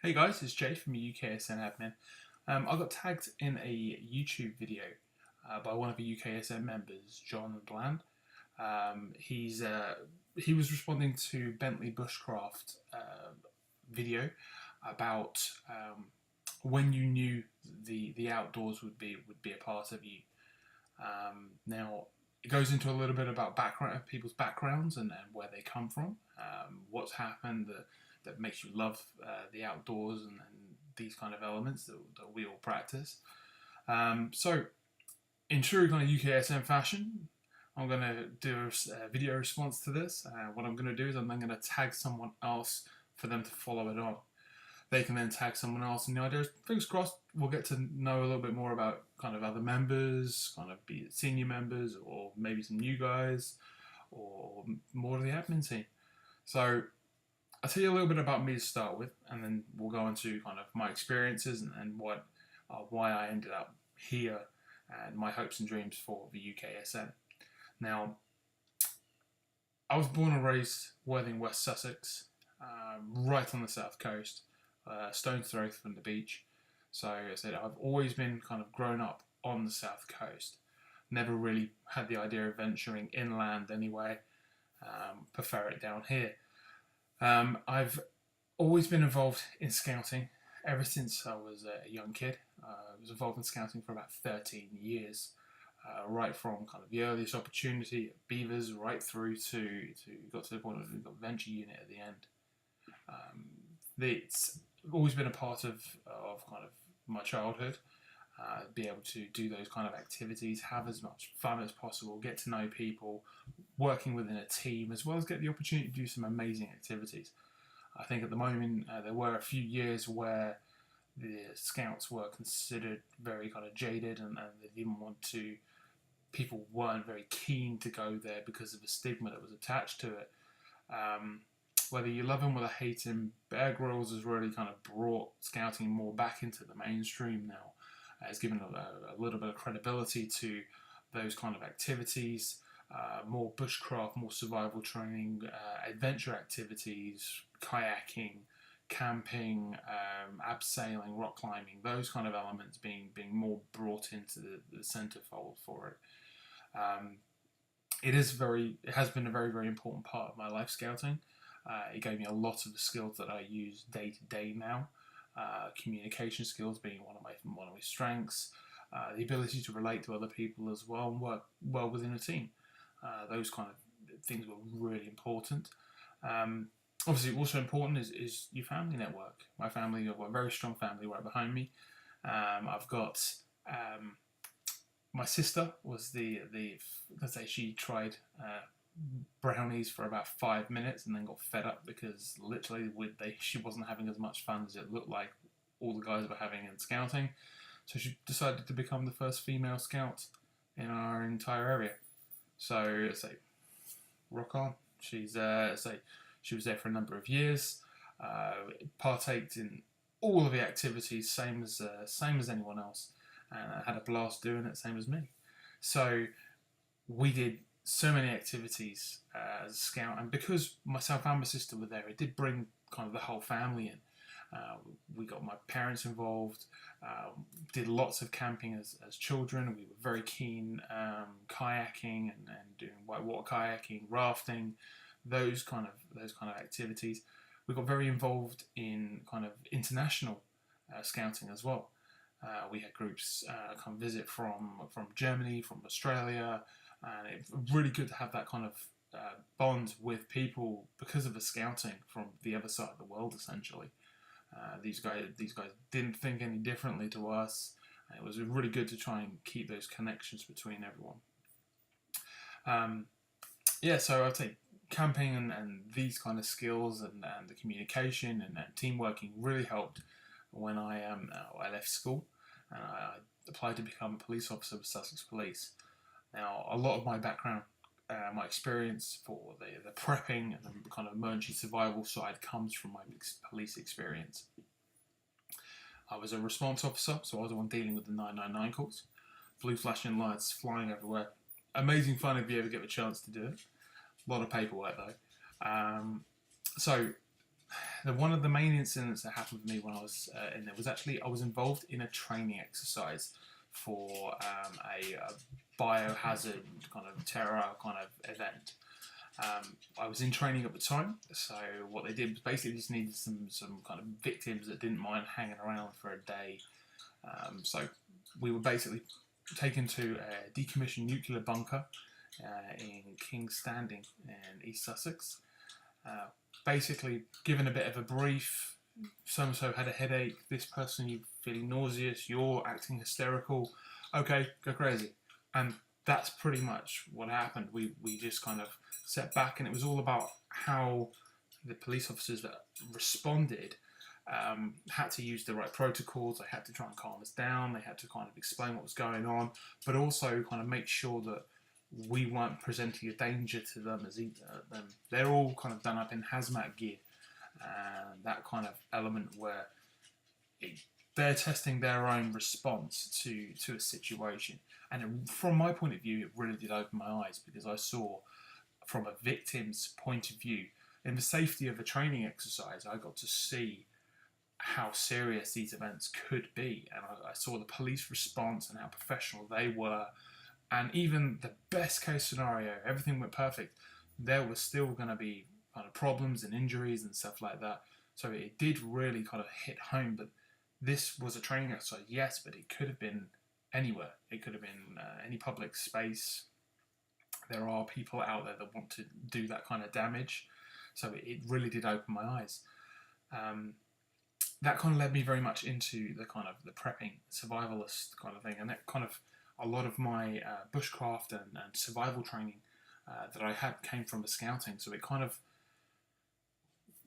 Hey guys, it's Jay from UKSN Admin. I got tagged in a YouTube video by one of the UKSN members, John Bland. He was responding to Bentley Bushcraft video about when you knew the outdoors would be a part of you. Now it goes into a little bit about people's backgrounds and where they come from, what's happened that makes you love the outdoors and these kind of elements that we all practice. So, in true kind of UKSN fashion, I'm going to do a video response to this. What I'm going to do is I'm then going to tag someone else for them to follow it on. They can then tag someone else, and the idea is, fingers crossed, we'll get to know a little bit more about kind of other members, kind of be it senior members, or maybe some new guys, or more of the admin team. So I'll tell you a little bit about me to start with, and then we'll go into kind of my experiences and why I ended up here and my hopes and dreams for the UKSN. Now, I was born and raised Worthing, West Sussex, right on the south coast, stone's throw from the beach. So I said I've always been kind of grown up on the south coast. Never really had the idea of venturing inland anyway. Prefer it down here. I've always been involved in scouting ever since I was a young kid. I was involved in scouting for about 13 years, right from kind of the earliest opportunity at Beavers right through to got to the point where we got venture unit at the end. It's always been a part of kind of my childhood. Be able to do those kind of activities, have as much fun as possible, get to know people, working within a team, as well as get the opportunity to do some amazing activities. I think at the moment there were a few years where the scouts were considered very kind of jaded and they didn't want to, people weren't very keen to go there because of the stigma that was attached to it. Whether you love him or hate him, Bear Grylls has really kind of brought scouting more back into the mainstream now. It's given a little bit of credibility to those kind of activities, more bushcraft, more survival training, adventure activities, kayaking, camping, abseiling, rock climbing, those kind of elements being more brought into the centerfold for it. It has been a very, very important part of my life, scouting. It gave me a lot of the skills that I use day to day now. Communication skills being one of my strengths, the ability to relate to other people as well and work well within a team. Those kind of things were really important. Obviously, also important is your family network. My family, I've got a very strong family right behind me. I've got my sister was let's say she tried brownies for about 5 minutes and then got fed up because literally she wasn't having as much fun as it looked like all the guys were having in scouting. So she decided to become the first female scout in our entire area. So say rock on. She was there for a number of years, partaked in all of the activities, same as anyone else, and had a blast doing it, same as me. So we did so many activities as a scout, and because myself and my sister were there, it did bring kind of the whole family in. We got my parents involved, did lots of camping as children. We were very keen kayaking and doing whitewater kayaking, rafting, those kind of activities. We got very involved in kind of international scouting as well. We had groups come visit from Germany, from Australia, and it's really good to have that kind of bond with people because of the scouting from the other side of the world, essentially. These guys didn't think any differently to us. It was really good to try and keep those connections between everyone. So I'd say camping and these kind of skills and the communication and team working really helped when I left school and I applied to become a police officer with Sussex Police. Now, a lot of my background, my experience for the prepping and the kind of emergency survival side comes from my police experience. I was a response officer, so I was the one dealing with the 999 calls. Blue flashing lights flying everywhere. Amazing fun if you ever get the chance to do it. A lot of paperwork though. So one of the main incidents that happened with me when I was in there was actually I was involved in a training exercise for a biohazard kind of terror kind of event. I was in training at the time, so what they did was basically just needed some kind of victims that didn't mind hanging around for a day. So we were basically taken to a decommissioned nuclear bunker in King's Standing in East Sussex. Basically given a bit of a brief. So-and-so had a headache, this person, you feeling nauseous, you're acting hysterical, okay, go crazy. And that's pretty much what happened. We just kind of sat back, and it was all about how the police officers that responded had to use the right protocols. They had to try and calm us down, they had to kind of explain what was going on, but also kind of make sure that we weren't presenting a danger to them as either. They're all kind of done up in hazmat gear, and that kind of element where they're testing their own response to a situation. And from my point of view, it really did open my eyes, because I saw from a victim's point of view, in the safety of a training exercise, I got to see how serious these events could be, and I saw the police response and how professional they were. And even the best case scenario, everything went perfect, there was still going to be kind of problems and injuries and stuff like that. So it did really kind of hit home that this was a training exercise, yes, but it could have been anywhere. It could have been any public space. There are people out there that want to do that kind of damage. So it really did open my eyes. That kind of led me very much into the kind of the prepping, survivalist kind of thing. And that kind of, a lot of my bushcraft and survival training that I had came from the scouting. So it kind of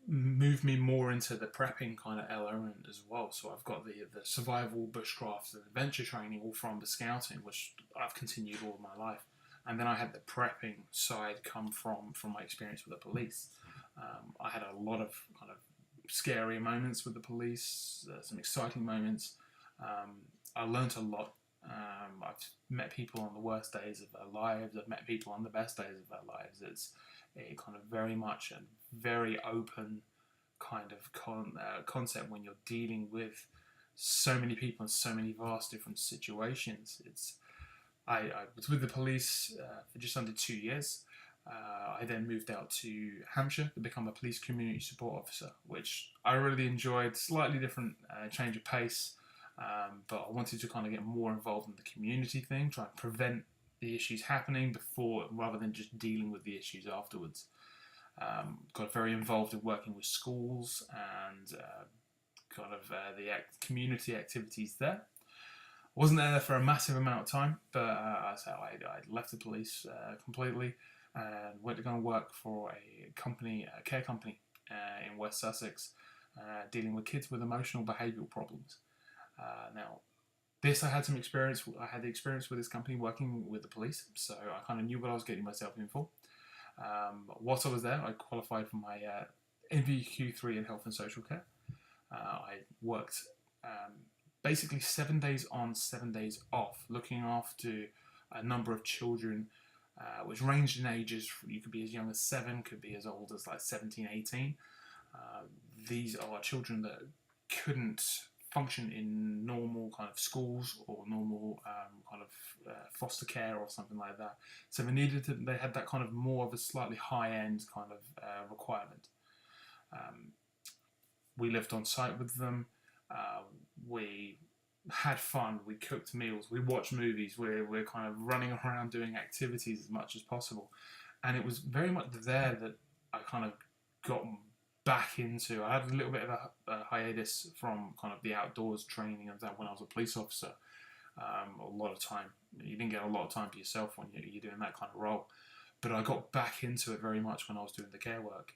moved me more into the prepping kind of element as well. So I've got the survival, bushcraft and adventure training all from the scouting, which I've continued all of my life. And then I had the prepping side come from my experience with the police. I had a lot of kind of scary moments with the police, some exciting moments. I learnt a lot. I've met people on the worst days of their lives. I've met people on the best days of their lives. It's a kind of very much a very open kind of concept when you're dealing with so many people in so many vast different situations. I was with the police for just under 2 years. I then moved out to Hampshire to become a police community support officer, which I really enjoyed. Slightly different change of pace, but I wanted to kind of get more involved in the community thing, try and prevent the issues happening before, rather than just dealing with the issues afterwards. Got very involved in working with schools and the community activities there. Wasn't there for a massive amount of time, but I left the police completely and went to go and work for a company, a care company in West Sussex, dealing with kids with emotional behavioural problems. Now, I had some experience. I had the experience with this company working with the police, so I kind of knew what I was getting myself in for. Whilst I was there, I qualified for my NVQ3 in health and social care. I worked basically 7 days on, 7 days off, looking after a number of children, which ranged in ages. You could be as young as 7, could be as old as like 17, 18. These are children that couldn't function in normal kind of schools or normal foster care or something like that. So they had that kind of more of a slightly high-end kind of requirement. We lived on site with them. We had fun. We cooked meals. We watched movies. We're kind of running around doing activities as much as possible. And it was very much there that I kind of got back into. I had a little bit of a hiatus from kind of the outdoors training and that when I was a police officer. A lot of time. You didn't get a lot of time for yourself when you're doing that kind of role. But I got back into it very much when I was doing the care work.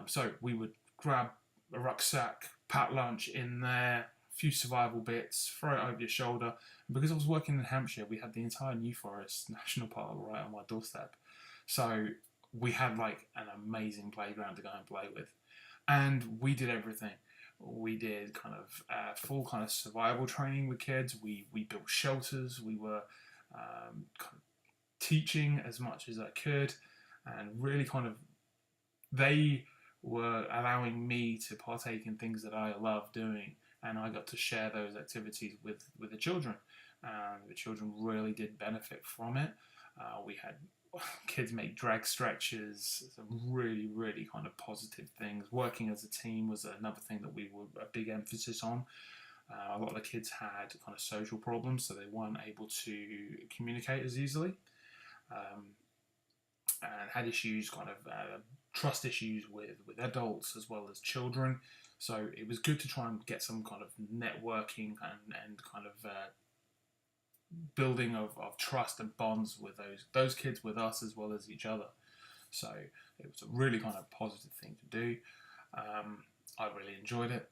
So we would grab a rucksack, pack lunch in there, a few survival bits, throw it over your shoulder. And because I was working in Hampshire, we had the entire New Forest National Park right on my doorstep. So we had like an amazing playground to go and play with. And we did everything. We did kind of full kind of survival training with kids. We built shelters. We were kind of teaching as much as I could, and really kind of they were allowing me to partake in things that I love doing, and I got to share those activities with the children. The children really did benefit from it. We had kids make drag stretches, some really, really kind of positive things. Working as a team was another thing that we were a big emphasis on. A lot of the kids had kind of social problems, so they weren't able to communicate as easily, and had issues, kind of trust issues with adults as well as children. So it was good to try and get some kind of networking and kind of building of trust and bonds with those kids, with us as well as each other. So it was a really kind of positive thing to do. I really enjoyed it.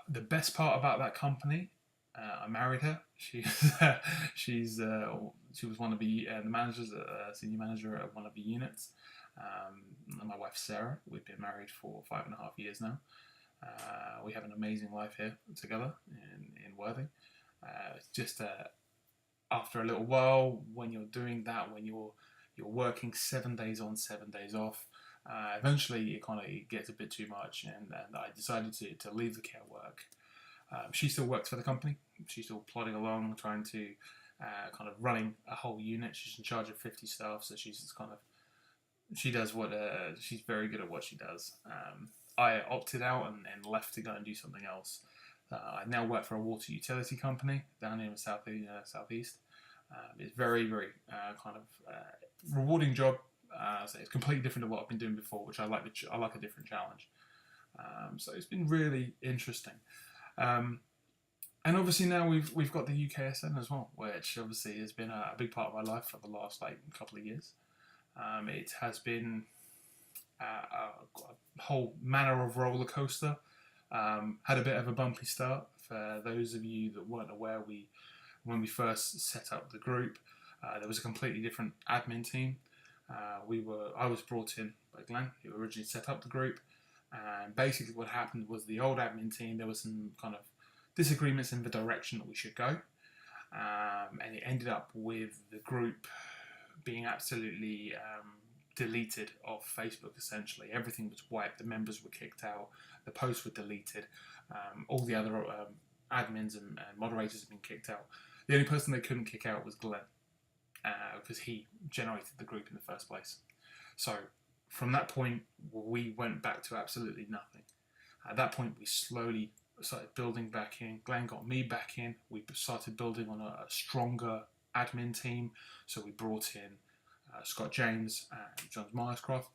The best part about that company, I married her. She was one of the managers, senior manager at one of the units. And my wife Sarah. We've been married for 5.5 years now. We have an amazing life here together in Worthing. It's just after a little while, when you're doing that, when you're working 7 days on, 7 days off, eventually it gets a bit too much, and I decided to leave the care work. She still works for the company. She's still plodding along, trying to kind of running a whole unit. She's in charge of 50 staff, so she's she does what she's very good at what she does. I opted out and left to go and do something else. I now work for a water utility company down here in southeast. It's very, very kind of rewarding job. So it's completely different to what I've been doing before, which I like. I like a different challenge. So it's been really interesting. And obviously now we've got the UKSN as well, which obviously has been a big part of my life for the last couple of years. It has been a whole manner of roller coaster. Had a bit of a bumpy start. For those of you that weren't aware, when we first set up the group, there was a completely different admin team. I was brought in by Glyn, who originally set up the group, and basically what happened was the old admin team, there was some kind of disagreements in the direction that we should go, and it ended up with the group being absolutely deleted off Facebook. Essentially everything was wiped, the members were kicked out, the posts were deleted, all the other admins and moderators have been kicked out. The only person they couldn't kick out was Glyn, because he generated the group in the first place. So from that point we went back to absolutely nothing. At that point we slowly started building back in. Glyn got me back in. We started building on a stronger admin team, so we brought in Scott James and John Myerscroft.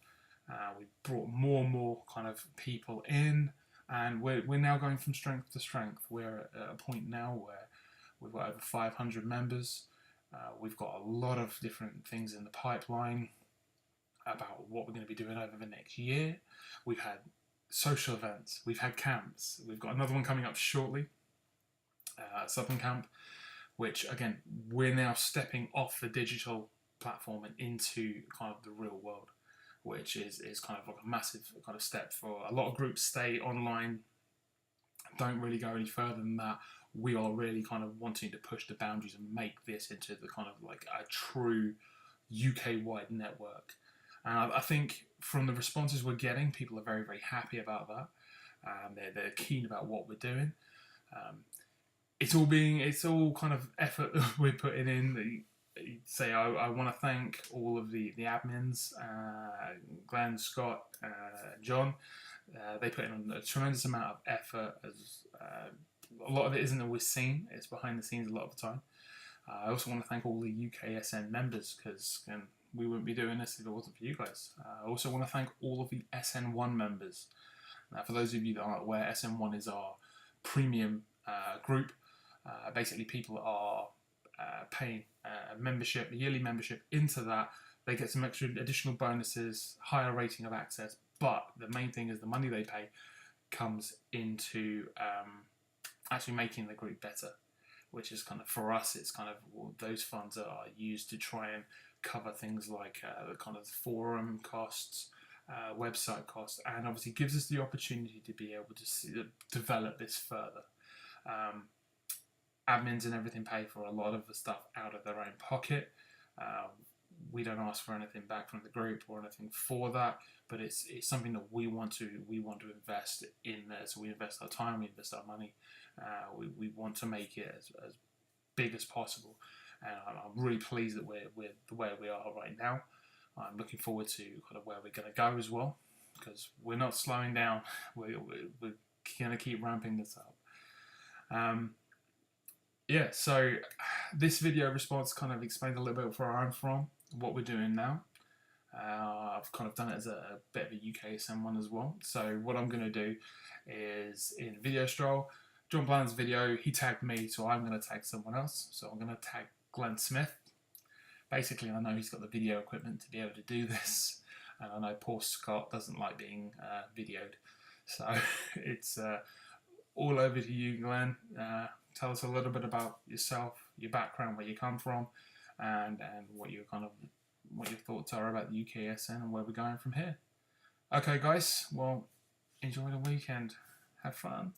We brought more and more kind of people in, and we're now going from strength to strength. We're at a point now where we've got over 500 members. We've got a lot of different things in the pipeline about what we're going to be doing over the next year. We've had social events, we've had camps, we've got another one coming up shortly, Southern Camp, which again, we're now stepping off the digital platform and into kind of the real world, which is kind of like a massive kind of step. For a lot of groups stay online, don't really go any further than that. We are really kind of wanting to push the boundaries and make this into the kind of like a true UK-wide network. And I think from the responses we're getting, people are very, very happy about that. They're keen about what we're doing. It's all kind of effort that we're putting in. Say I want to thank all of the admins, Glyn, Scott, John. They put in a tremendous amount of effort. As a lot of it isn't always seen; it's behind the scenes a lot of the time. I also want to thank all the UKSN members, because we wouldn't be doing this if it wasn't for you guys. I also want to thank all of the SN1 members. Now, for those of you that aren't aware, SN1 is our premium group. Basically, people are paying a yearly membership into that. They get some extra additional bonuses, higher rating of access, but the main thing is the money they pay comes into actually making the group better, which is kind of, for us, it's kind of, well, those funds are used to try and cover things like the kind of forum costs, website costs, and obviously gives us the opportunity to be able to develop this further. Admins and everything pay for a lot of the stuff out of their own pocket. we don't ask for anything back from the group or anything for that, but it's something that we want to invest in there. So we invest our time, we invest our money. We want to make it as big as possible, and I'm really pleased that we're the way we are right now. I'm looking forward to kind of where we're going to go as well, because we're not slowing down. We're going to keep ramping this up. Yeah, so this video response kind of explains a little bit where I'm from, what we're doing now. I've kind of done it as a bit of a UKSN one as well. So what I'm going to do is, in video stroll, John Bland's video, he tagged me, so I'm going to tag someone else. So I'm going to tag Glyn Smith. Basically, I know he's got the video equipment to be able to do this, and I know poor Scott doesn't like being videoed. So it's all over to you, Glyn. Tell us a little bit about yourself, your background, where you come from, and what your thoughts are about the UKSN and where we're going from here. Okay, guys. Well, enjoy the weekend. Have fun.